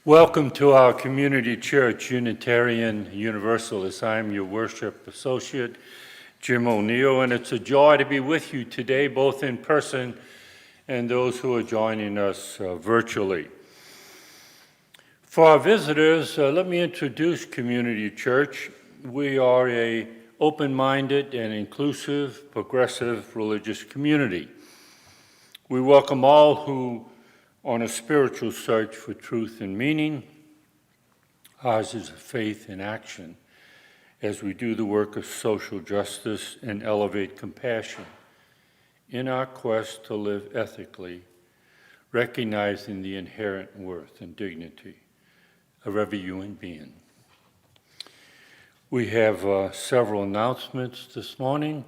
Welcome to our community church, Unitarian Universalist. I'm your worship associate, Jim O'Neill, and it's a joy to be with you today, both in person and those who are joining us virtually. For our visitors, let me introduce Community Church. We are a open-minded and inclusive, progressive religious community. We welcome all who on a spiritual search for truth and meaning. Ours is a faith in action as we do the work of social justice and elevate compassion in our quest to live ethically, recognizing the inherent worth and dignity of every human being. We have several announcements this morning.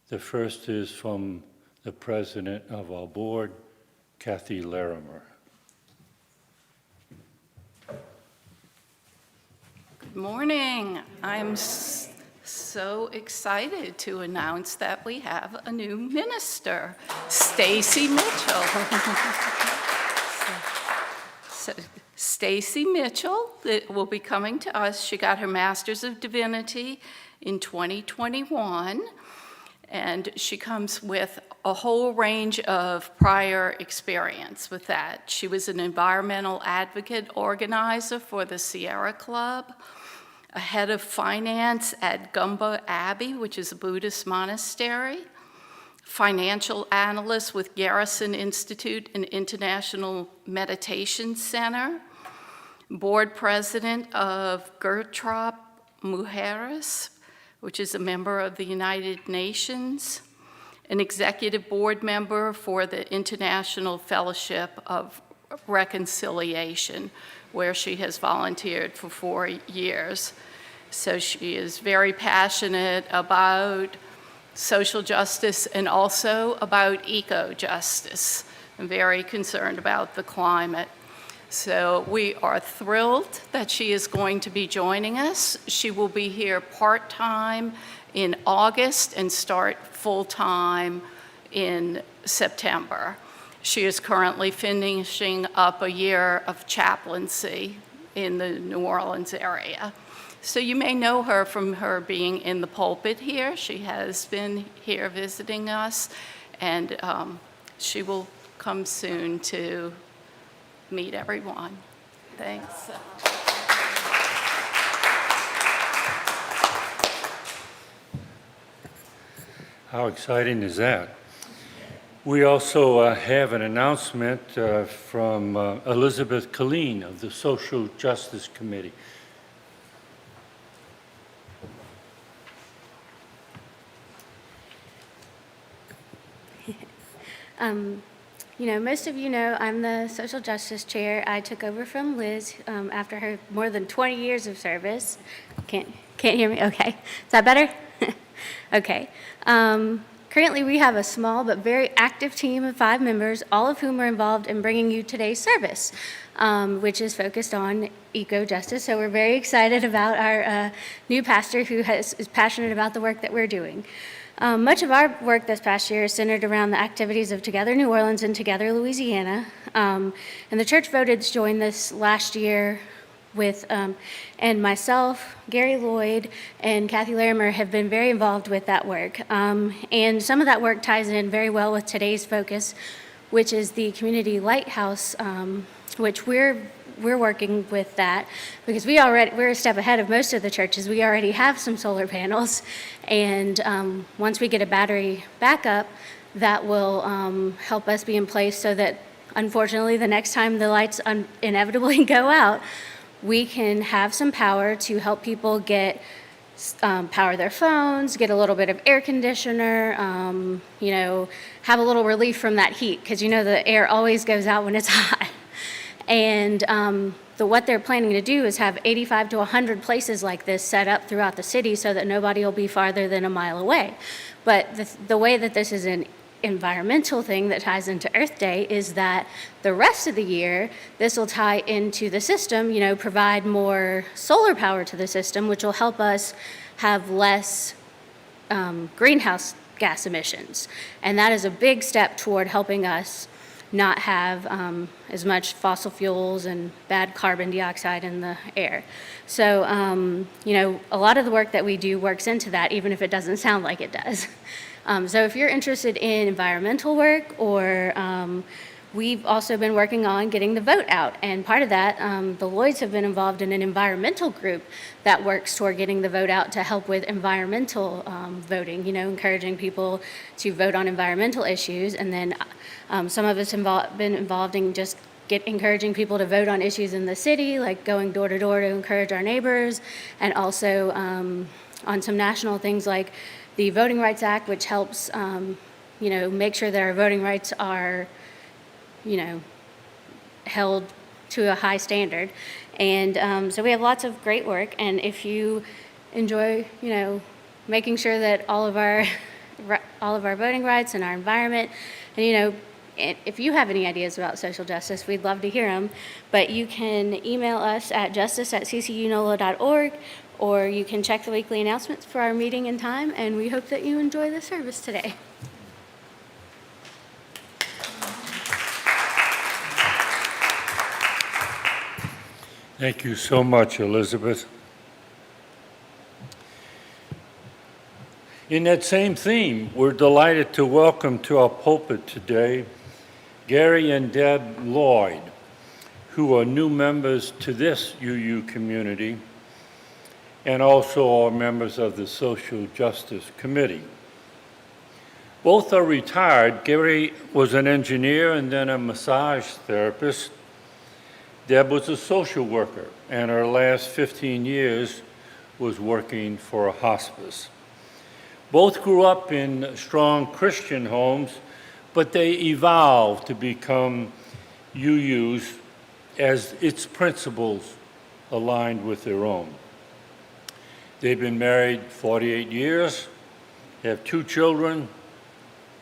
The first is from the president of our board, Kathy Larimer. Good morning. I'm so excited to announce that we have a new minister, Stacy Mitchell. Stacy Mitchell will be coming to us. She got her Master's of Divinity in 2021, and she comes with a whole range of prior experience with that. She was an environmental advocate organizer for the Sierra Club, a head of finance at Gumba Abbey, which is a Buddhist monastery, financial analyst with Garrison Institute and International Meditation Center, board president of Gertrop Mujeres, which is a member of the United Nations, an executive board member for the International Fellowship of Reconciliation, where she has volunteered for 4 years. So she is very passionate about social justice and also about eco-justice, and very concerned about the climate. So we are thrilled that she is going to be joining us. She will be here part-time in August and start full-time in September. She is currently finishing up a year of chaplaincy in the New Orleans area. So you may know her from her being in the pulpit here. She has been here visiting us, and she will come soon to meet everyone. Thanks. How exciting is that? We also have an announcement from Elizabeth Colleen of the Social Justice Committee. Most of you know I'm the social justice chair. I took over from Liz after her more than 20 years of service. Can't hear me? Okay. Is that better? Okay. Currently, we have a small but very active team of 5 members, all of whom are involved in bringing you today's service, which is focused on eco-justice. So we're very excited about our new pastor who is passionate about the work that we're doing. Much of our work this past year is centered around the activities of Together New Orleans and Together Louisiana. And the church voted to join this last year with, and myself, Gary Lloyd, and Kathy Larimer have been very involved with that work. And some of that work ties in very well with today's focus, which is the Community Lighthouse, which we're working with that because we're a step ahead of most of the churches. We already have some solar panels, and once we get a battery backup, that will help us be in place so that, unfortunately, the next time the lights inevitably go out, we can have some power to help people get power their phones, get a little bit of air conditioner, have a little relief from that heat, because the air always goes out when it's hot. And what they're planning to do is have 85 to 100 places like this set up throughout the city so that nobody will be farther than a mile away. But the way that this is an environmental thing that ties into Earth Day is that the rest of the year, this will tie into the system, provide more solar power to the system, which will help us have less greenhouse gas emissions. And that is a big step toward helping us not have as much fossil fuels and bad carbon dioxide in the air. So, a lot of the work that we do works into that, even if it doesn't sound like it does. So if you're interested in environmental work, or we've also been working on getting the vote out. And part of that, the Lloyds have been involved in an environmental group that works toward getting the vote out to help with environmental voting, encouraging people to vote on environmental issues. And then some of us have been involved in just encouraging people to vote on issues in the city, like going door to door to encourage our neighbors, and also on some national things like the Voting Rights Act, which helps, make sure that our voting rights are held to a high standard. And so we have lots of great work. And if you enjoy, making sure that all of our voting rights and our environment, and if you have any ideas about social justice, we'd love to hear them. But you can email us at justice@ccunola.org, or you can check the weekly announcements for our meeting and time. And we hope that you enjoy the service today. Thank you so much, Elizabeth. In that same theme, we're delighted to welcome to our pulpit today Gary and Deb Lloyd, who are new members to this UU community and also are members of the Social Justice Committee. Both are retired. Gary was an engineer and then a massage therapist. Deb was a social worker, and her last 15 years was working for a hospice. Both grew up in strong Christian homes, but they evolved to become UUs as its principles aligned with their own. They've been married 48 years, have 2 children,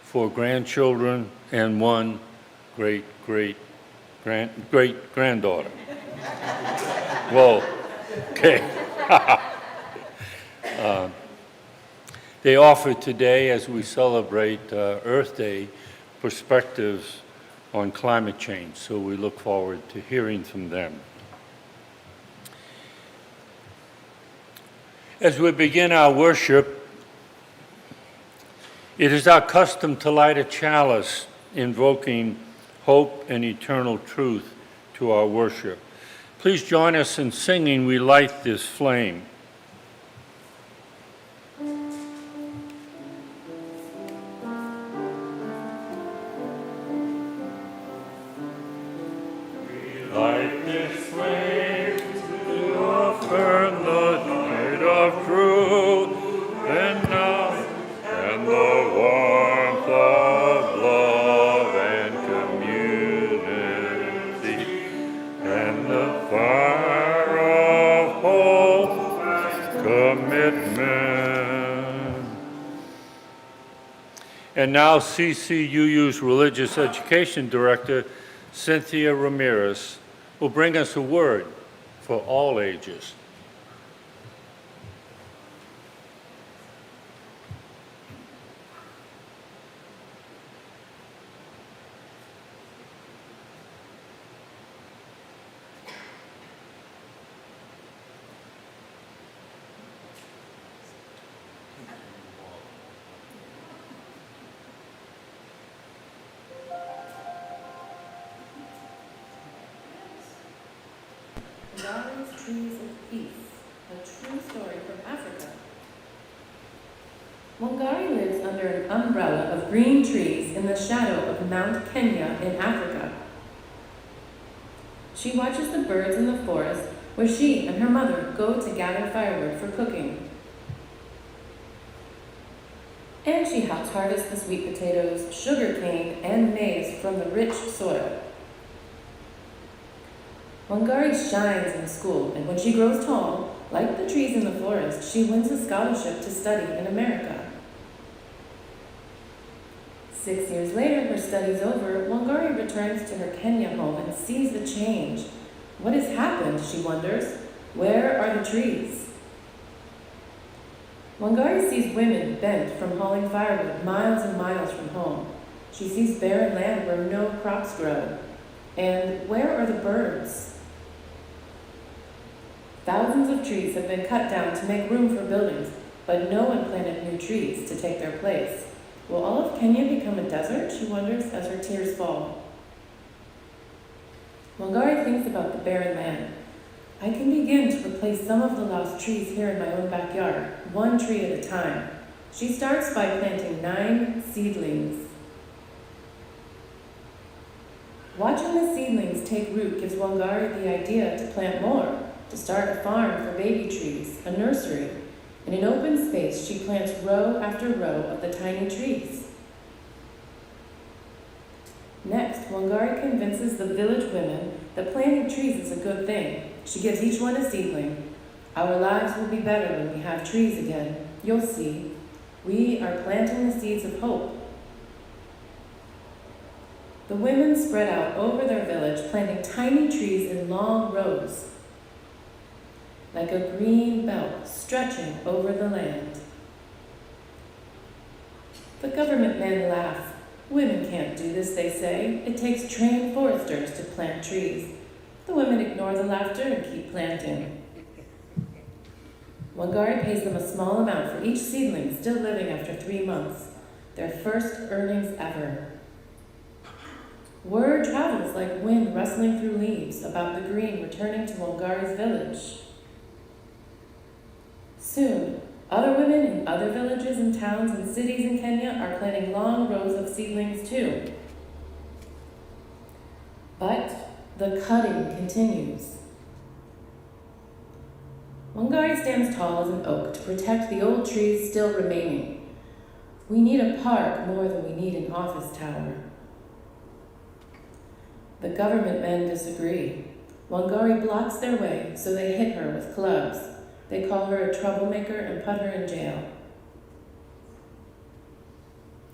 4 grandchildren, and 1 great-granddaughter. Whoa, okay. They offer today, as we celebrate Earth Day, perspectives on climate change, so we look forward to hearing from them. As we begin our worship, it is our custom to light a chalice invoking hope and eternal truth to our worship. Please join us in singing "We Light This Flame." Light this flame to affirm the light of truth and love and the warmth of love and community and the fire of hope commitment. And now CCUU's Religious Education Director, Cynthia Ramirez, will bring us a word for all ages. Wangari's Trees of Peace, a true story from Africa. Wangari lives under an umbrella of green trees in the shadow of Mount Kenya in Africa. She watches the birds in the forest where she and her mother go to gather firewood for cooking. And she helps harvest the sweet potatoes, sugar cane, and maize from the rich soil. Wangari shines in school, and when she grows tall, like the trees in the forest, she wins a scholarship to study in America. 6 years later, her studies over, Wangari returns to her Kenya home and sees the change. What has happened, she wonders. Where are the trees? Wangari sees women bent from hauling firewood miles and miles from home. She sees barren land where no crops grow. And where are the birds? Thousands of trees have been cut down to make room for buildings, but no one planted new trees to take their place. Will all of Kenya become a desert? She wonders as her tears fall. Wangari thinks about the barren land. I can begin to replace some of the lost trees here in my own backyard, one tree at a time. She starts by planting 9 seedlings. Watching the seedlings take root gives Wangari the idea to plant more, to start a farm for baby trees, a nursery. In an open space, she plants row after row of the tiny trees. Next, Wangari convinces the village women that planting trees is a good thing. She gives each one a seedling. Our lives will be better when we have trees again. You'll see. We are planting the seeds of hope. The women spread out over their village, planting tiny trees in long rows, like a green belt stretching over the land. The government men laugh. Women can't do this, they say. It takes trained foresters to plant trees. The women ignore the laughter and keep planting. Wangari pays them a small amount for each seedling still living after 3 months, their first earnings ever. Word travels like wind rustling through leaves about the green returning to Wangari's village. Soon, other women in other villages and towns and cities in Kenya are planting long rows of seedlings too. But the cutting continues. Wangari stands tall as an oak to protect the old trees still remaining. We need a park more than we need an office tower. The government men disagree. Wangari blocks their way, so they hit her with clubs. They call her a troublemaker and put her in jail.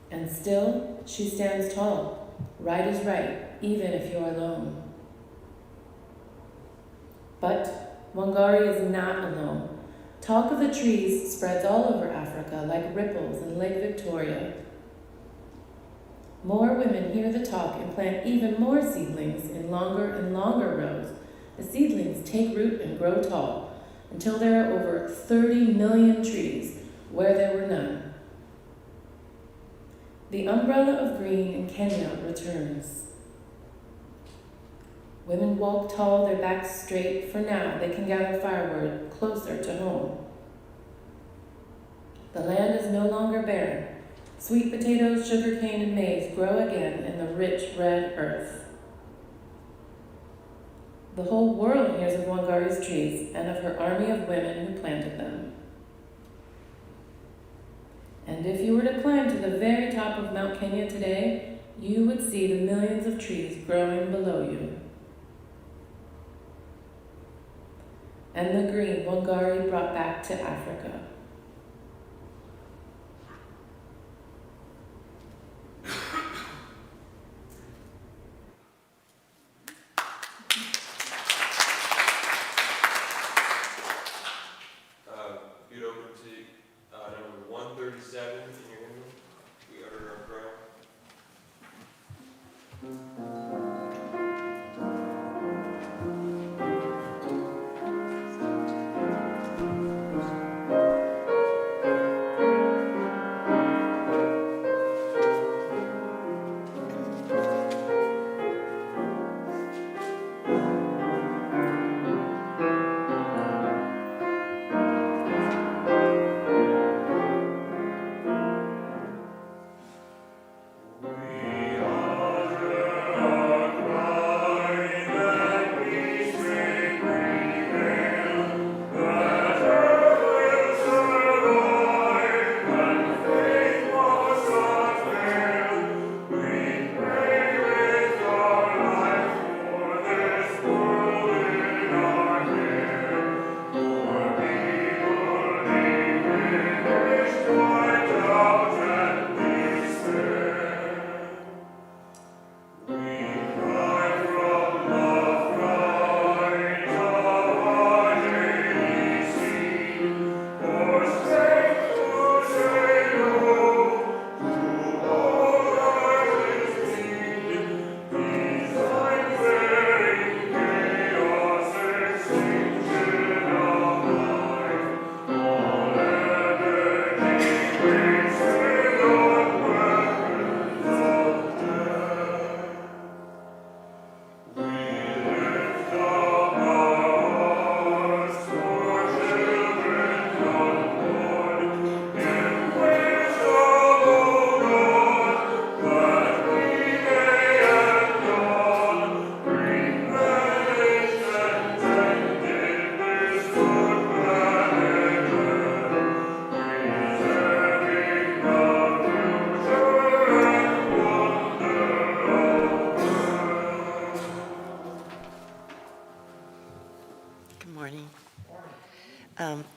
And still, she stands tall. Right is right, even if you're alone. But Wangari is not alone. Talk of the trees spreads all over Africa like ripples in Lake Victoria. More women hear the talk and plant even more seedlings in longer and longer rows. The seedlings take root and grow tall, until there are over 30 million trees where there were none. The umbrella of green in Kenya returns. Women walk tall, their backs straight. For now, they can gather firewood closer to home. The land is no longer barren. Sweet potatoes, sugarcane, and maize grow again in the rich red earth. The whole world hears of Wangari's trees and of her army of women who planted them. And if you were to climb to the very top of Mount Kenya today, you would see the millions of trees growing below you. And the green Wangari brought back to Africa. Get over to number 137 in your hymnal. We utter our prayer.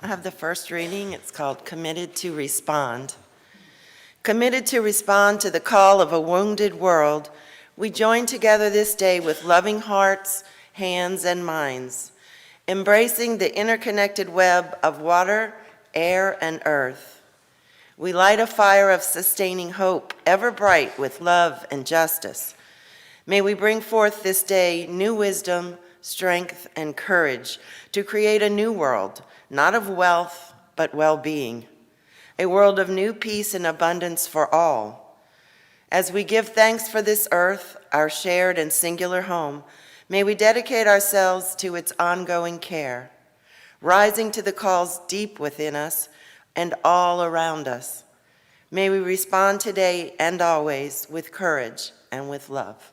I have the first reading. It's called Committed to Respond. Committed to respond to the call of a wounded world, we join together this day with loving hearts, hands, and minds, embracing the interconnected web of water, air, and earth. We light a fire of sustaining hope, ever bright with love and justice. May we bring forth this day new wisdom, strength, and courage to create a new world, not of wealth, but well-being, a world of new peace and abundance for all. As we give thanks for this earth, our shared and singular home, may we dedicate ourselves to its ongoing care, rising to the calls deep within us and all around us. May we respond today and always with courage and with love.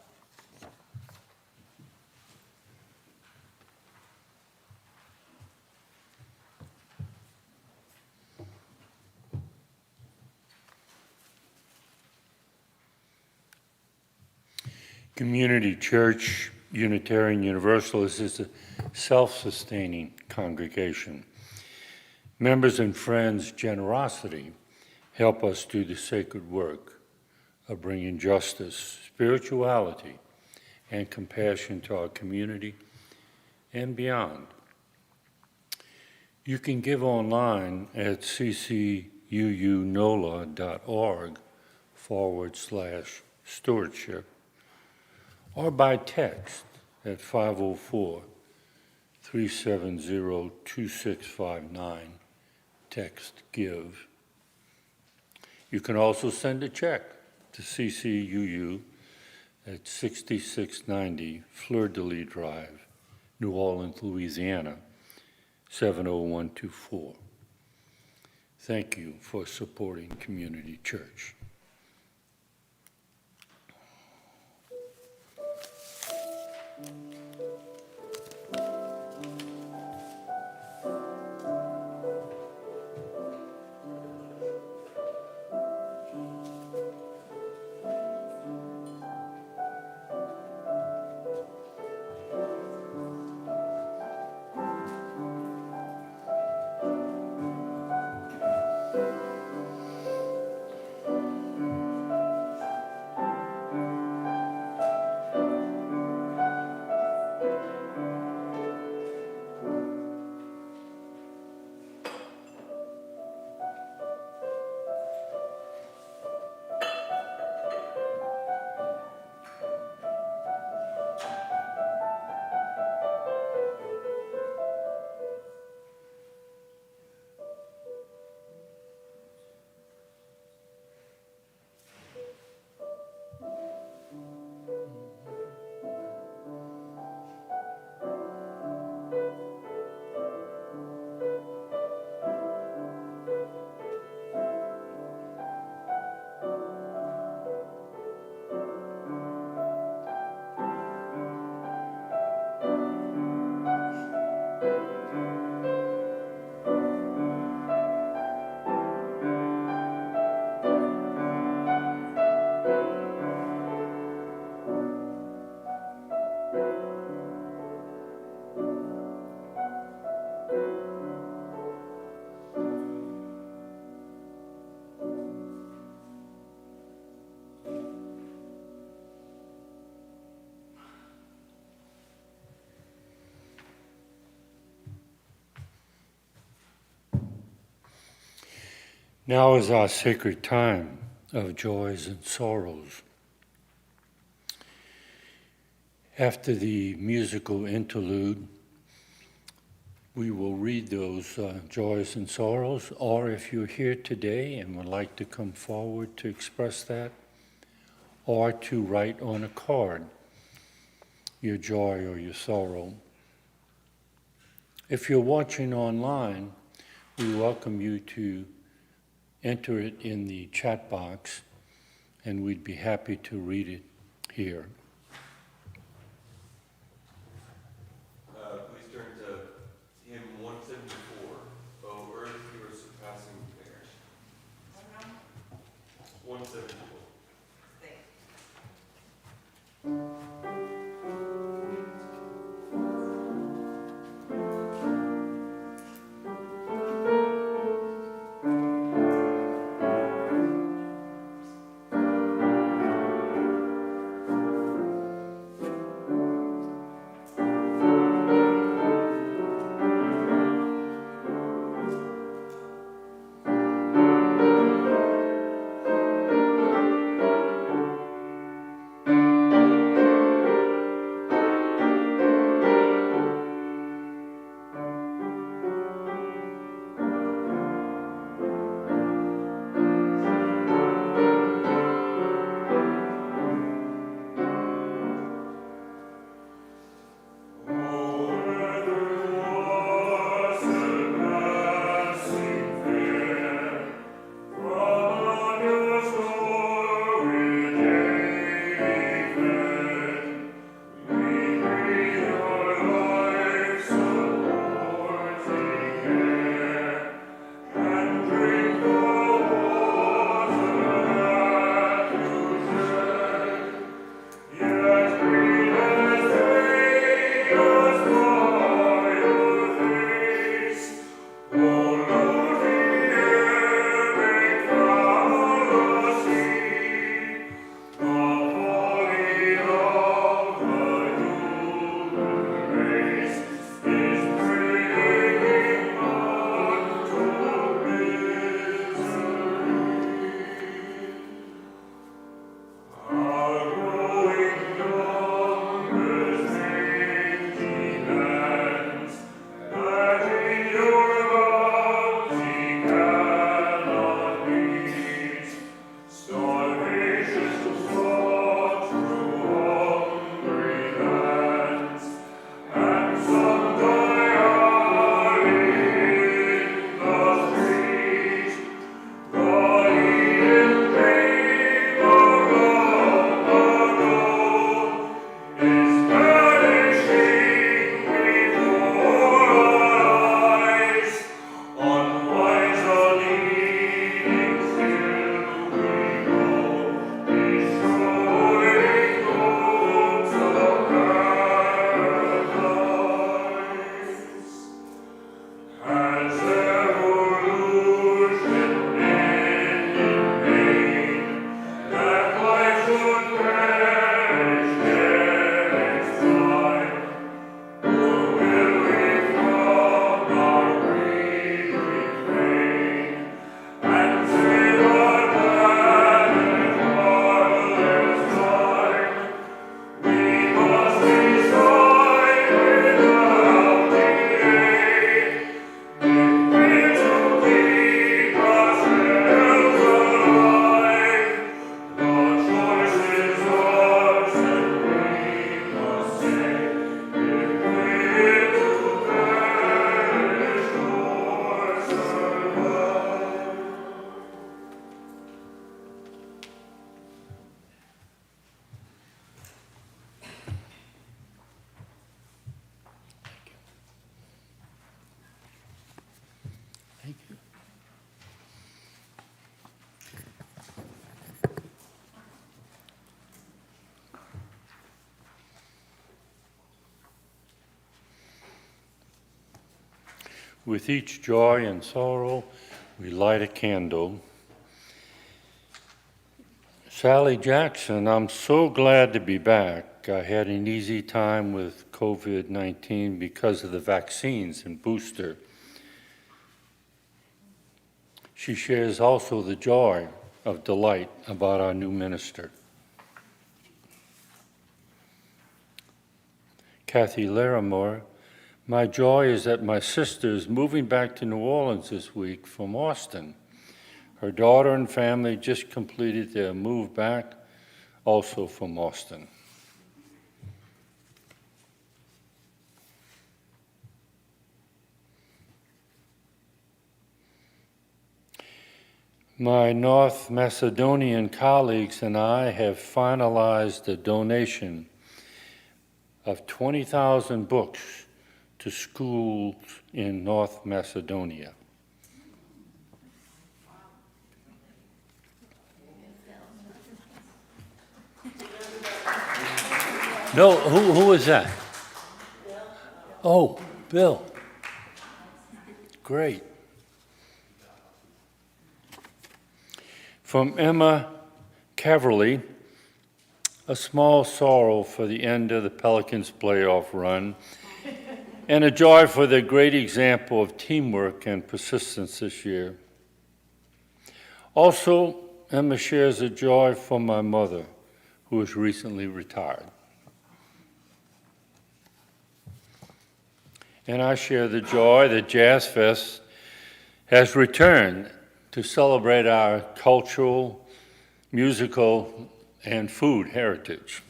Community Church Unitarian Universalist is a self-sustaining congregation. Members and friends' generosity help us do the sacred work of bringing justice, spirituality, and compassion to our community and beyond. You can give online at ccuunola.org/stewardship or by text at 504-370-2659, text GIVE. You can also send a check to CCUU at 6690 Fleur-de-Lis Drive, New Orleans, Louisiana, 70124. Thank you for supporting Community Church. Now is our sacred time of joys and sorrows. After the musical interlude, we will read those joys and sorrows, or if you're here today and would like to come forward to express that, or to write on a card your joy or your sorrow. If you're watching online, we welcome you to enter it in the chat box, and we'd be happy to read it here. Please turn to hymn 174, O Earth, Your Surpassing Compare. 174. With each joy and sorrow, we light a candle. Sally Jackson, I'm so glad to be back. I had an easy time with COVID-19 because of the vaccines and booster. She shares also the joy of delight about our new minister. Kathy Larimore, my joy is that my sister is moving back to New Orleans this week from Austin. Her daughter and family just completed their move back, also from Austin. My North Macedonian colleagues and I have finalized a donation of 20,000 books to schools in North Macedonia. No, who was that? Oh, Bill. Great. From Emma Caverly, a small sorrow for the end of the Pelicans' playoff run, and a joy for their great example of teamwork and persistence this year. Also, Emma shares a joy for my mother, who was recently retired. And I share the joy that Jazz Fest has returned to celebrate our cultural, musical, and food heritage.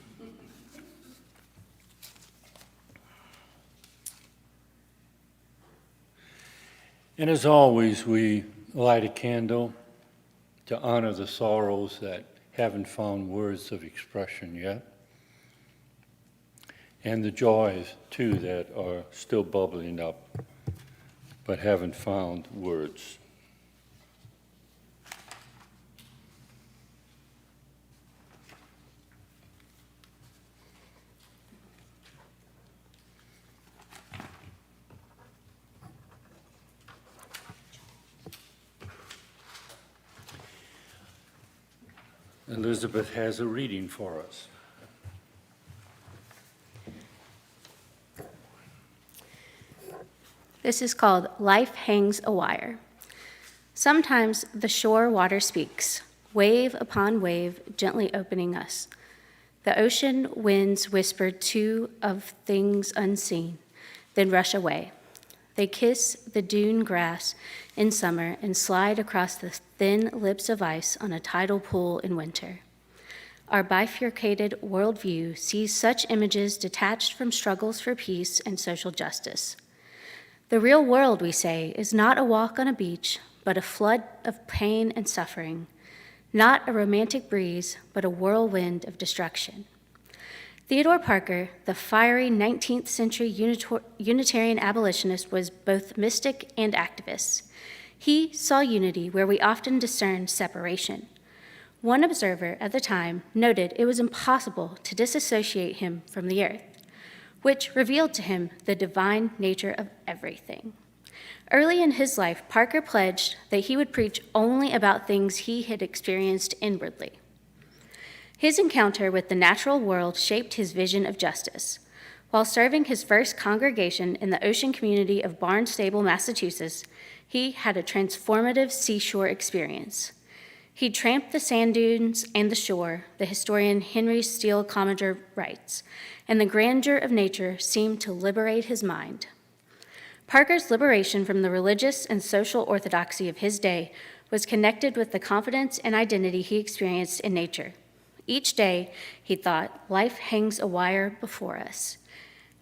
And as always, we light a candle to honor the sorrows that haven't found words of expression yet, and the joys, too, that are still bubbling up but haven't found words. Elizabeth has a reading for us. This is called Life Hangs a Wire. Sometimes the shore water speaks, wave upon wave, gently opening us. The ocean winds whisper too of things unseen, then rush away. They kiss the dune grass in summer and slide across the thin lips of ice on a tidal pool in winter. Our bifurcated worldview sees such images detached from struggles for peace and social justice. The real world, we say, is not a walk on a beach, but a flood of pain and suffering, not a romantic breeze, but a whirlwind of destruction. Theodore Parker, the fiery 19th century Unitarian abolitionist, was both mystic and activist. He saw unity where we often discern separation. One observer at the time noted it was impossible to disassociate him from the earth, which revealed to him the divine nature of everything. Early in his life, Parker pledged that he would preach only about things he had experienced inwardly. His encounter with the natural world shaped his vision of justice. While serving his first congregation in the ocean community of Barnstable, Massachusetts, he had a transformative seashore experience. He tramped the sand dunes and the shore, the historian Henry Steele Commager writes, and the grandeur of nature seemed to liberate his mind. Parker's liberation from the religious and social orthodoxy of his day was connected with the confidence and identity he experienced in nature. Each day, he thought, life hangs a wire before us,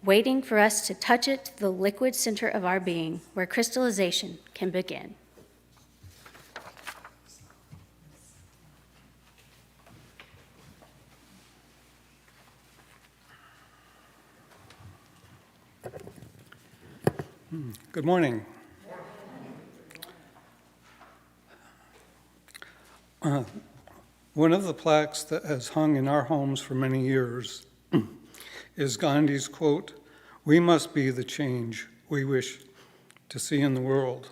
waiting for us to touch it to the liquid center of our being, where crystallization can begin. Good morning. One of the plaques that has hung in our homes for many years is Gandhi's quote, "We must be the change we wish to see in the world.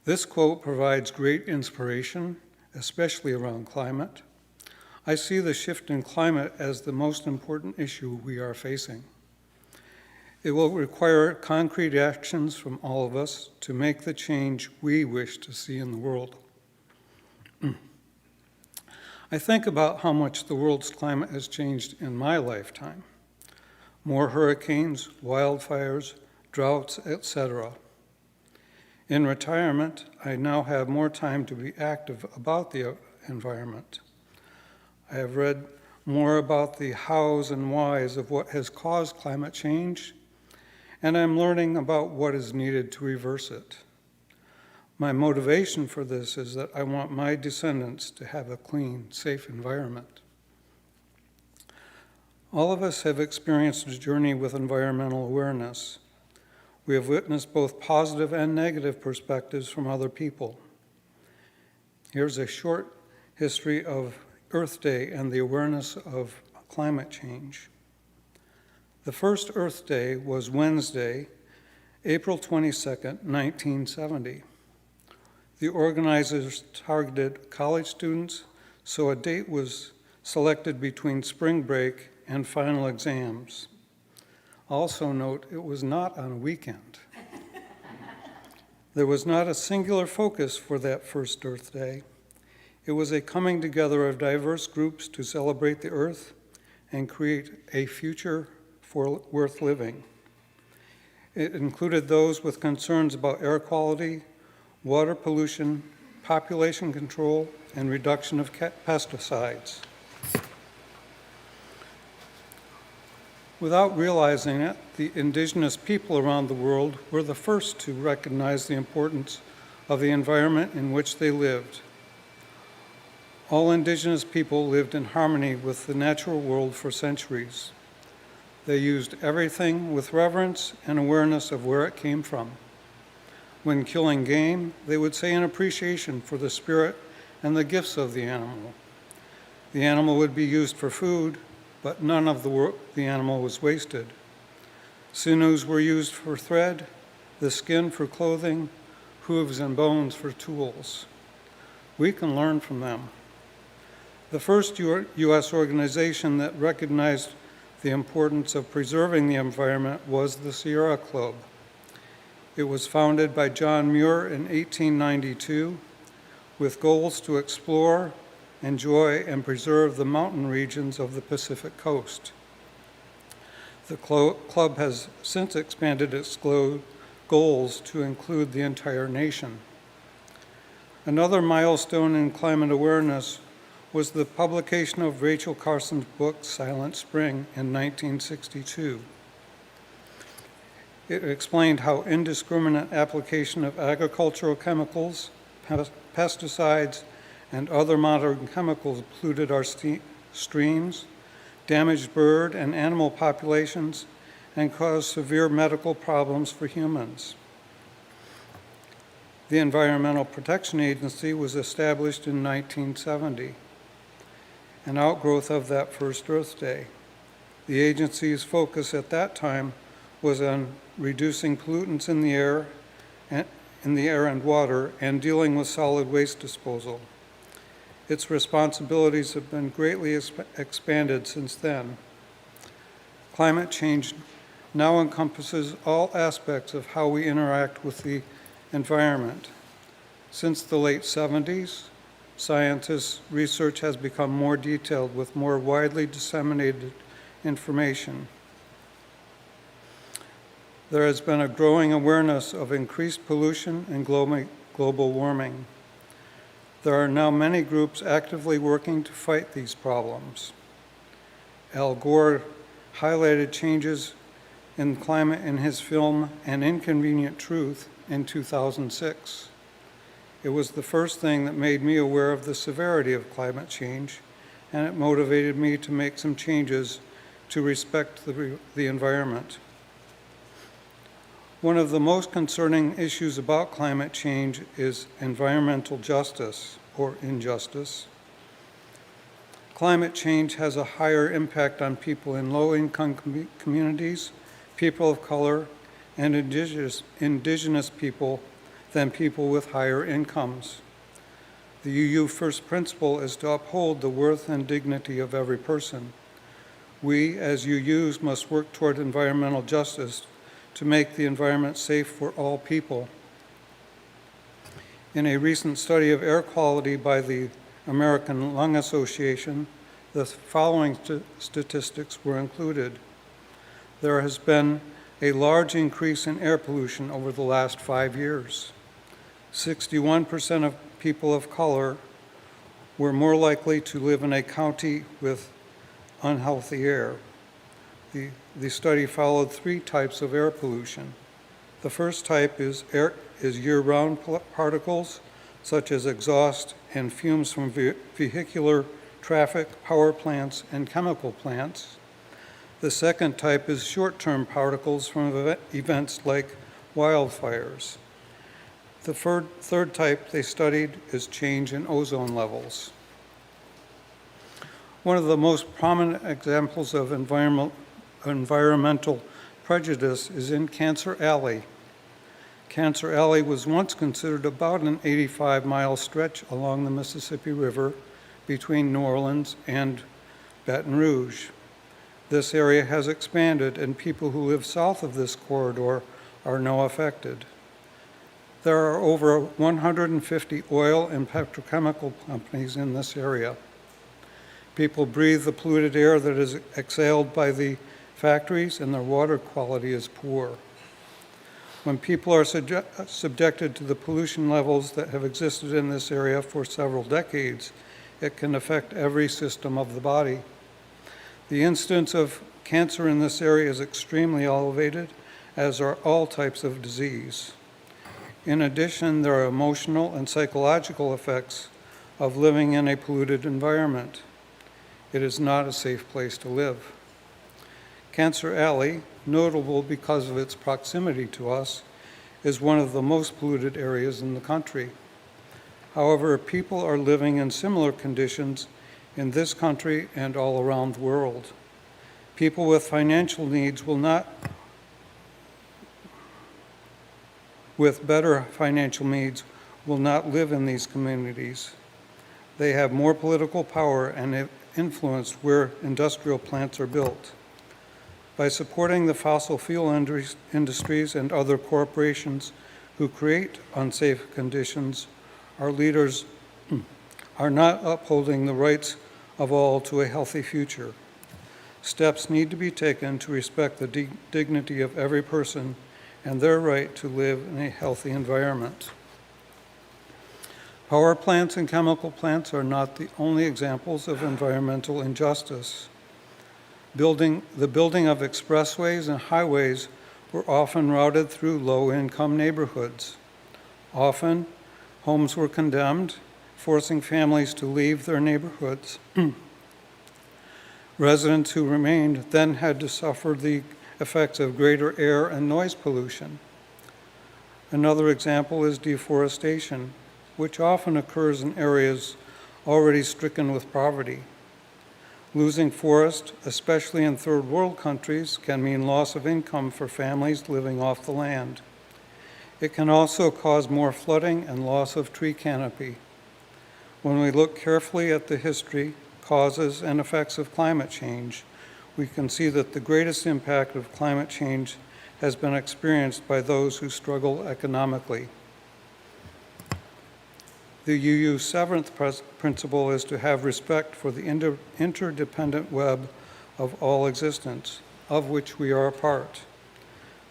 This quote provides great inspiration, especially around climate. I see the shift in climate as the most important issue we are facing. It will require concrete actions from all of us to make the change we wish to see in the world. I think about how much the world's climate has changed in my lifetime. More hurricanes, wildfires, droughts, etc. In retirement, I now have more time to be active about the environment. I have read more about the hows and whys of what has caused climate change, and I'm learning about what is needed to reverse it. My motivation for this is that I want my descendants to have a clean, safe environment. All of us have experienced a journey with environmental awareness. We have witnessed both positive and negative perspectives from other people. Here's a short history of Earth Day and the awareness of climate change. The first Earth Day was Wednesday, April 22nd, 1970. The organizers targeted college students, so a date was selected between spring break and final exams. Also note, it was not on a weekend. There was not a singular focus for that first Earth Day. It was a coming together of diverse groups to celebrate the Earth and create a future worth living. It included those with concerns about air quality, water pollution, population control, and reduction of pesticides. Without realizing it, the indigenous people around the world were the first to recognize the importance of the environment in which they lived. All indigenous people lived in harmony with the natural world for centuries. They used everything with reverence and awareness of where it came from. When killing game, they would say an appreciation for the spirit and the gifts of the animal. The animal would be used for food, but none of the animal was wasted. Sinews were used for thread, the skin for clothing, hooves and bones for tools. We can learn from them. The first U.S. organization that recognized the importance of preserving the environment was the Sierra Club. It was founded by John Muir in 1892 with goals to explore, enjoy, and preserve the mountain regions of the Pacific coast. The club has since expanded its goals to include the entire nation. Another milestone in climate awareness was the publication of Rachel Carson's book, Silent Spring, in 1962. It explained how indiscriminate application of agricultural chemicals, pesticides, and other modern chemicals polluted our streams, damaged bird and animal populations, and caused severe medical problems for humans. The Environmental Protection Agency was established in 1970, an outgrowth of that first Earth Day. The agency's focus at that time was on reducing pollutants in the air and water and dealing with solid waste disposal. Its responsibilities have been greatly expanded since then. Climate change now encompasses all aspects of how we interact with the environment. Since the late 70s, scientists' research has become more detailed with more widely disseminated information. There has been a growing awareness of increased pollution and global warming. There are now many groups actively working to fight these problems. Al Gore highlighted changes in climate in his film An Inconvenient Truth in 2006. It was the first thing that made me aware of the severity of climate change, and it motivated me to make some changes to respect the environment. One of the most concerning issues about climate change is environmental justice or injustice. Climate change has a higher impact on people in low-income communities, people of color, and indigenous people than people with higher incomes. The UU first principle is to uphold the worth and dignity of every person. We, as UUs, must work toward environmental justice to make the environment safe for all people. In a recent study of air quality by the American Lung Association, the following statistics were included. There has been a large increase in air pollution over the last 5 years. 61% of people of color were more likely to live in a county with unhealthy air. The study followed 3 types of air pollution. The first type is year-round particles, such as exhaust and fumes from vehicular traffic, power plants, and chemical plants. The second type is short-term particles from events like wildfires. The third type they studied is change in ozone levels. One of the most prominent examples of environmental prejudice is in Cancer Alley. Cancer Alley was once considered about an 85-mile stretch along the Mississippi River between New Orleans and Baton Rouge. This area has expanded, and people who live south of this corridor are now affected. There are over 150 oil and petrochemical companies in this area. People breathe the polluted air that is exhaled by the factories, and their water quality is poor. When people are subjected to the pollution levels that have existed in this area for several decades, it can affect every system of the body. The incidence of cancer in this area is extremely elevated, as are all types of disease. In addition, there are emotional and psychological effects of living in a polluted environment. It is not a safe place to live. Cancer Alley, notable because of its proximity to us, is one of the most polluted areas in the country. However, people are living in similar conditions in this country and all around the world. People with financial needs with better financial needs will not live in these communities. They have more political power and have influenced where industrial plants are built. By supporting the fossil fuel industries and other corporations who create unsafe conditions, our leaders are not upholding the rights of all to a healthy future. Steps need to be taken to respect the dignity of every person and their right to live in a healthy environment. Power plants and chemical plants are not the only examples of environmental injustice. The building of expressways and highways were often routed through low-income neighborhoods. Often, homes were condemned, forcing families to leave their neighborhoods. Residents who remained then had to suffer the effects of greater air and noise pollution. Another example is deforestation, which often occurs in areas already stricken with poverty. Losing forest, especially in third world countries, can mean loss of income for families living off the land. It can also cause more flooding and loss of tree canopy. When we look carefully at the history, causes, and effects of climate change, we can see that the greatest impact of climate change has been experienced by those who struggle economically. The UU's seventh principle is to have respect for the interdependent web of all existence, of which we are a part.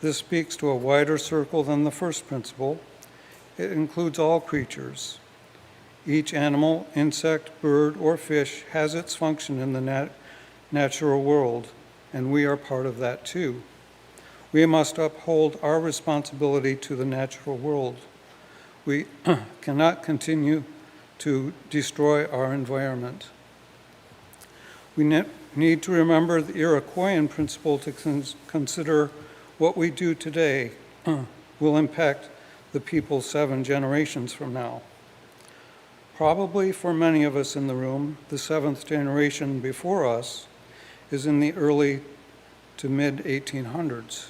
This speaks to a wider circle than the first principle. It includes all creatures. Each animal, insect, bird, or fish has its function in the natural world, and we are part of that too. We must uphold our responsibility to the natural world. We cannot continue to destroy our environment. We need to remember the Iroquoian principle to consider what we do today will impact the people 7 generations from now. Probably for many of us in the room, the 7th generation before us is in the early to mid-1800s.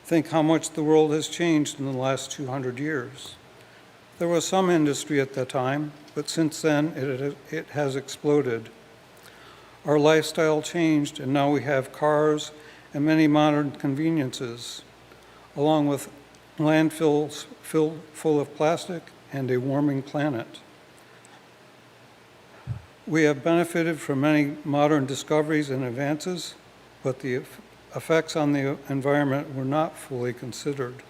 Think how much the world has changed in the last 200 years. There was some industry at that time, but since then it has exploded. Our lifestyle changed, and now we have cars and many modern conveniences, along with landfills full of plastic and a warming planet. We have benefited from many modern discoveries and advances, but the effects on the environment were not fully considered.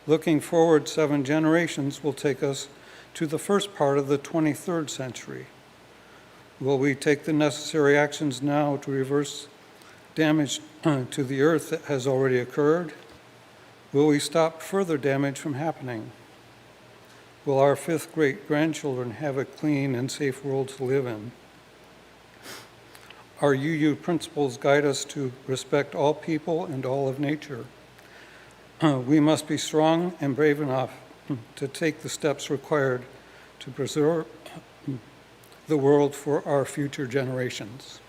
Looking forward 7 generations will take us to the first part of the 23rd century. Will we take the necessary actions now to reverse damage to the earth that has already occurred? Will we stop further damage from happening? Will our 5th great-grandchildren have a clean and safe world to live in? Our UU principles guide us to respect all people and all of nature. We must be strong and brave enough to take the steps required to preserve the world for our future generations.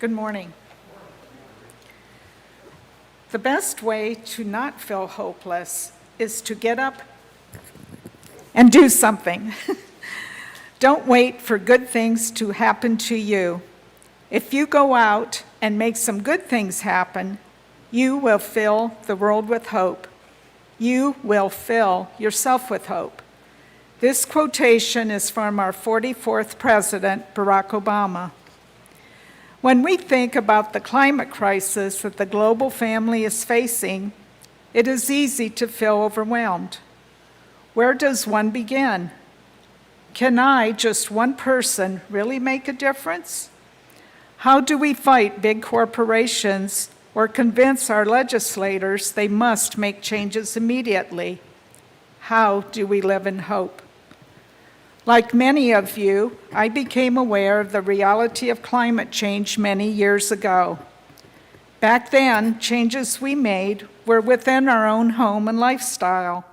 Good morning. The best way to not feel hopeless is to get up and do something. Don't wait for good things to happen to you. If you go out and make some good things happen, you will fill the world with hope. You will fill yourself with hope. This quotation is from our 44th president, Barack Obama. When we think about the climate crisis that the global family is facing, it is easy to feel overwhelmed. Where does one begin? Can I, just one person, really make a difference? How do we fight big corporations or convince our legislators they must make changes immediately? How do we live in hope? Like many of you, I became aware of the reality of climate change many years ago. Back then, changes we made were within our own home and lifestyle.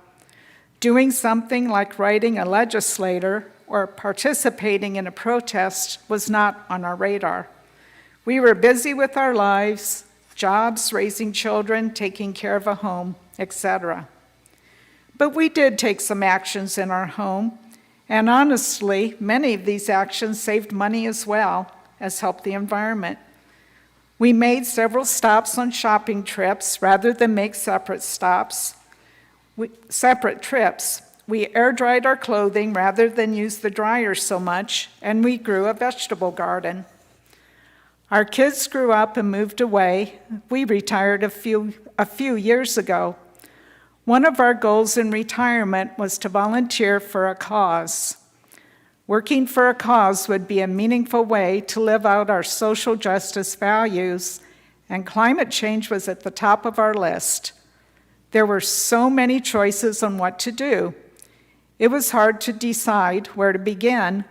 Doing something like writing a legislator or participating in a protest was not on our radar. We were busy with our lives, jobs, raising children, taking care of a home, etc. But we did take some actions in our home. And honestly, many of these actions saved money as well as helped the environment. We made several stops on shopping trips rather than make separate trips. We air dried our clothing rather than use the dryer so much, and we grew a vegetable garden. Our kids grew up and moved away. We retired a few years ago. One of our goals in retirement was to volunteer for a cause. Working for a cause would be a meaningful way to live out our social justice values, and climate change was at the top of our list. There were so many choices on what to do. It was hard to decide where to begin,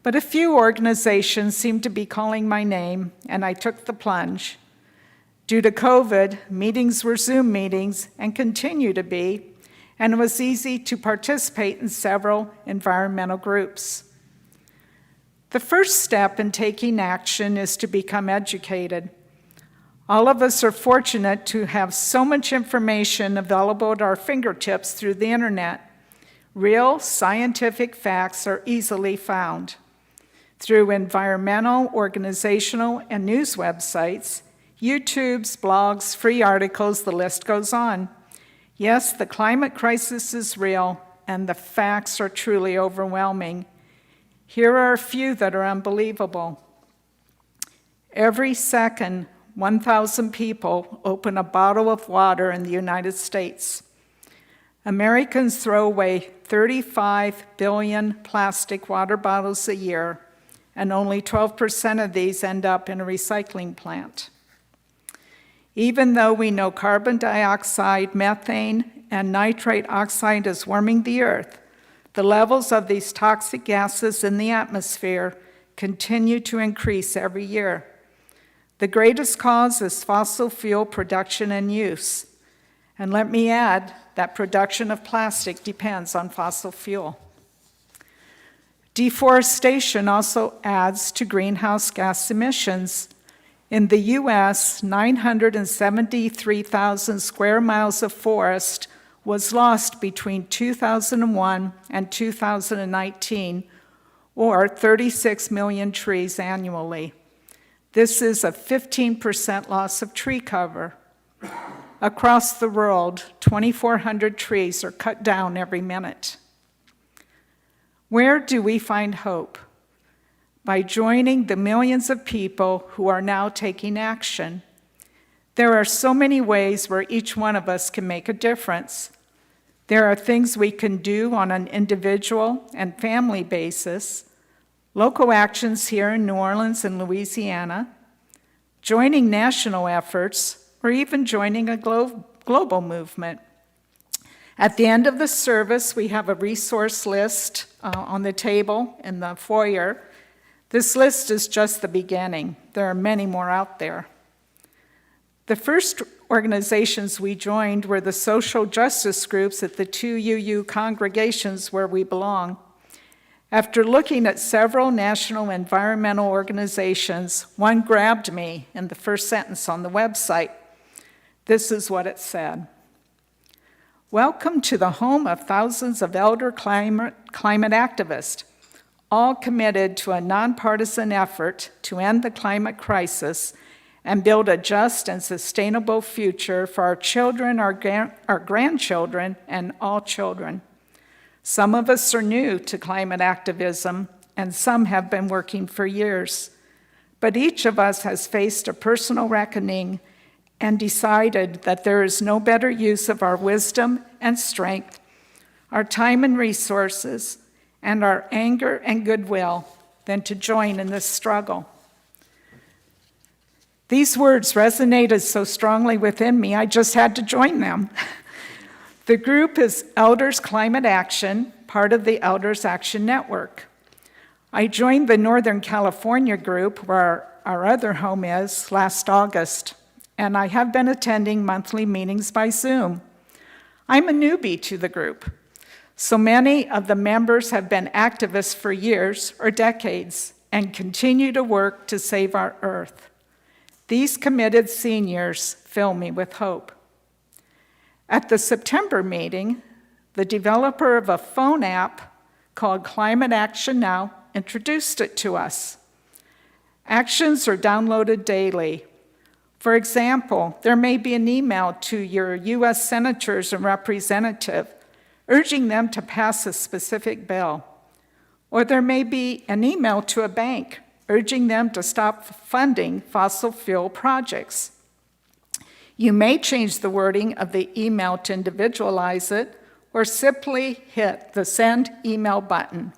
but a few organizations seemed to be calling my name, and I took the plunge. Due to COVID, meetings were Zoom meetings and continue to be, and it was easy to participate in several environmental groups. The first step in taking action is to become educated. All of us are fortunate to have so much information available at our fingertips through the internet. Real scientific facts are easily found. Through environmental, organizational, and news websites, YouTube's, blogs, free articles, the list goes on. Yes, the climate crisis is real, and the facts are truly overwhelming. Here are a few that are unbelievable. Every second, 1,000 people open a bottle of water in the United States. Americans throw away 35 billion plastic water bottles a year, and only 12% of these end up in a recycling plant. Even though we know carbon dioxide, methane, and nitrate oxide is warming the earth, the levels of these toxic gases in the atmosphere continue to increase every year. The greatest cause is fossil fuel production and use. And let me add that production of plastic depends on fossil fuel. Deforestation also adds to greenhouse gas emissions. In the U.S., 973,000 square miles of forest was lost between 2001 and 2019, or 36 million trees annually. This is a 15% loss of tree cover. Across the world, 2,400 trees are cut down every minute. Where do we find hope? By joining the millions of people who are now taking action. There are so many ways where each one of us can make a difference. There are things we can do on an individual and family basis, local actions here in New Orleans and Louisiana, joining national efforts, or even joining a global movement. At the end of the service, we have a resource list on the table in the foyer. This list is just the beginning. There are many more out there. The first organizations we joined were the social justice groups at the two UU congregations where we belong. After looking at several national environmental organizations, one grabbed me in the first sentence on the website. This is what it said. Welcome to the home of thousands of elder climate activists, all committed to a nonpartisan effort to end the climate crisis and build a just and sustainable future for our children, our grandchildren, and all children. Some of us are new to climate activism, and some have been working for years. But each of us has faced a personal reckoning and decided that there is no better use of our wisdom and strength, our time and resources, and our anger and goodwill than to join in this struggle. These words resonated so strongly within me, I just had to join them. The group is Elders Climate Action, part of the Elders Action Network. I joined the Northern California group, where our other home is, last August, and I have been attending monthly meetings by Zoom. I'm a newbie to the group. So many of the members have been activists for years or decades and continue to work to save our earth. These committed seniors fill me with hope. At the September meeting, the developer of a phone app called Climate Action Now introduced it to us. Actions are downloaded daily. For example, there may be an email to your U.S. senators and representatives urging them to pass a specific bill. Or there may be an email to a bank urging them to stop funding fossil fuel projects. You may change the wording of the email to individualize it, or simply hit the send email button.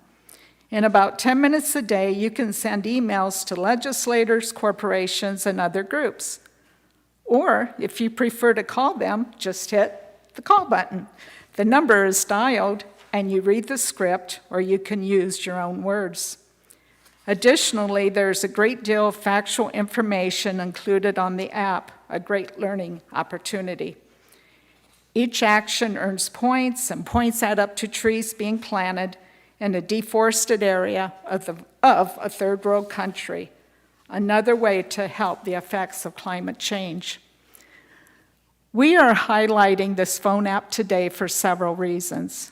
In about 10 minutes a day, you can send emails to legislators, corporations, and other groups. Or if you prefer to call them, just hit the call button. The number is dialed, and you read the script, or you can use your own words. Additionally, there's a great deal of factual information included on the app, a great learning opportunity. Each action earns points, and points add up to trees being planted in a deforested area of a third world country, another way to help the effects of climate change. We are highlighting this phone app today for several reasons.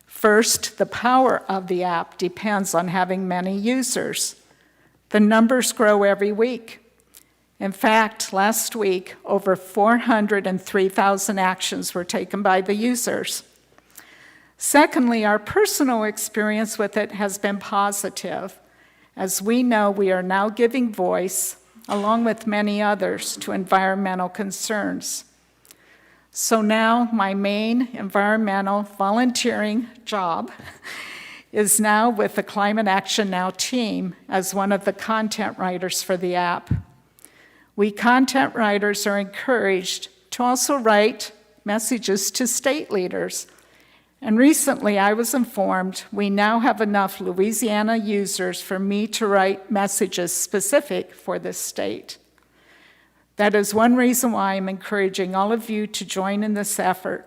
First, the power of the app depends on having many users. The numbers grow every week. In fact, last week, over 403,000 actions were taken by the users. Secondly, our personal experience with it has been positive, as we know we are now giving voice, along with many others, to environmental concerns. So now my main environmental volunteering job is now with the Climate Action Now team as one of the content writers for the app. We content writers are encouraged to also write messages to state leaders. And recently I was informed we now have enough Louisiana users for me to write messages specific for this state. That is one reason why I'm encouraging all of you to join in this effort.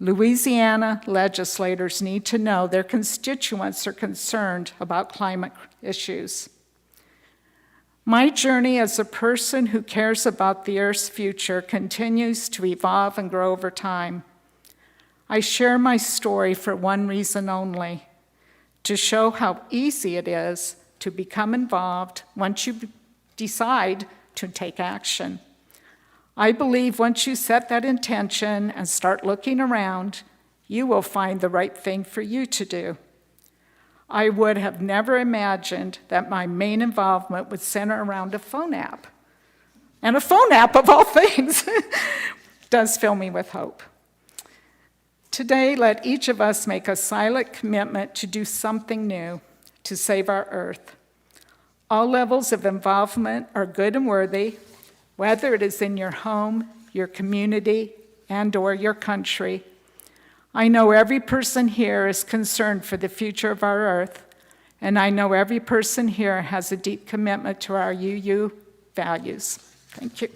Louisiana legislators need to know their constituents are concerned about climate issues. My journey as a person who cares about the Earth's future continues to evolve and grow over time. I share my story for one reason only, to show how easy it is to become involved once you decide to take action. I believe once you set that intention and start looking around, you will find the right thing for you to do. I would have never imagined that my main involvement would center around a phone app. And a phone app, of all things, does fill me with hope. Today, let each of us make a silent commitment to do something new to save our Earth. All levels of involvement are good and worthy, whether it is in your home, your community, and/or your country. I know every person here is concerned for the future of our Earth, and I know every person here has a deep commitment to our UU values. Thank you.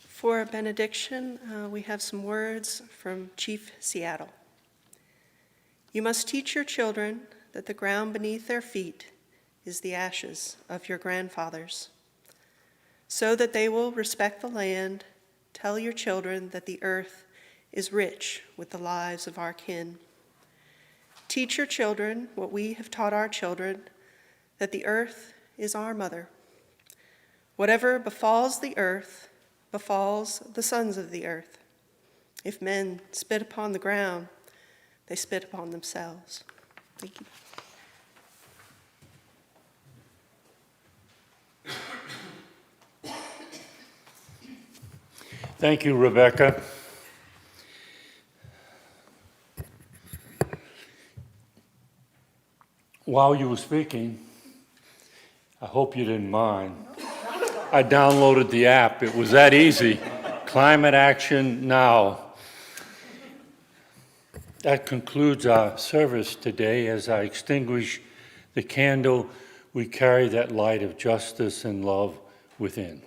For a benediction, we have some words from Chief Seattle. You must teach your children that the ground beneath their feet is the ashes of your grandfathers, so that they will respect the land. Tell your children that the earth is rich with the lives of our kin. Teach your children what we have taught our children, that the earth is our mother. Whatever befalls the earth befalls the sons of the earth. If men spit upon the ground, they spit upon themselves. Thank you. Thank you, Rebecca. While you were speaking, I hope you didn't mind, I downloaded the app. It was that easy. Climate Action Now. That concludes our service today. As I extinguish the candle, we carry that light of justice and love within.